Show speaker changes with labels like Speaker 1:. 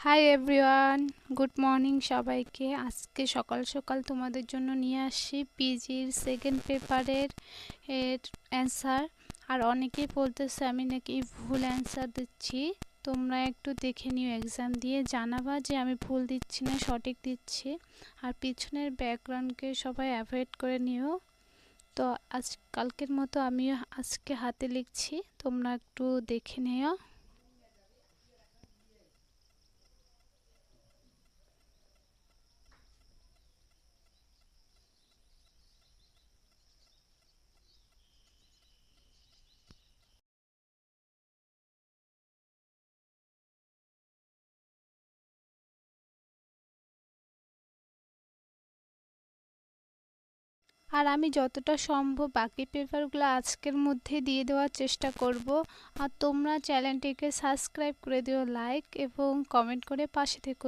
Speaker 1: Hi everyone, good morning সবাইকে। আজকে সকাল সকাল তোমাদের জন্য নিয়ে আসি পিজির সেকেন্ড পেপারের অ্যান্সার। আর অনেকেই বলতেছে আমি নাকি ভুল অ্যান্সার দিচ্ছি। তোমরা একটু দেখে নিও, এক্সাম দিয়ে জানাবা যে আমি ভুল দিচ্ছি না সঠিক দিচ্ছি। আর পিছনের ব্যাকগ্রাউন্ডকে সবাই অ্যাভয়েড করে নিও। তো কালকের মতো আমিও আজকে হাতে লিখছি, তোমরা একটু দেখে নিও। আর আমি যতটা সম্ভব বাকি পেপারগুলো আজকের মধ্যে দিয়ে দেওয়ার চেষ্টা করব। আর তোমরা চ্যানেলটিকে সাবস্ক্রাইব করে দিও, লাইক এবং কমেন্ট করে পাশে থেকো।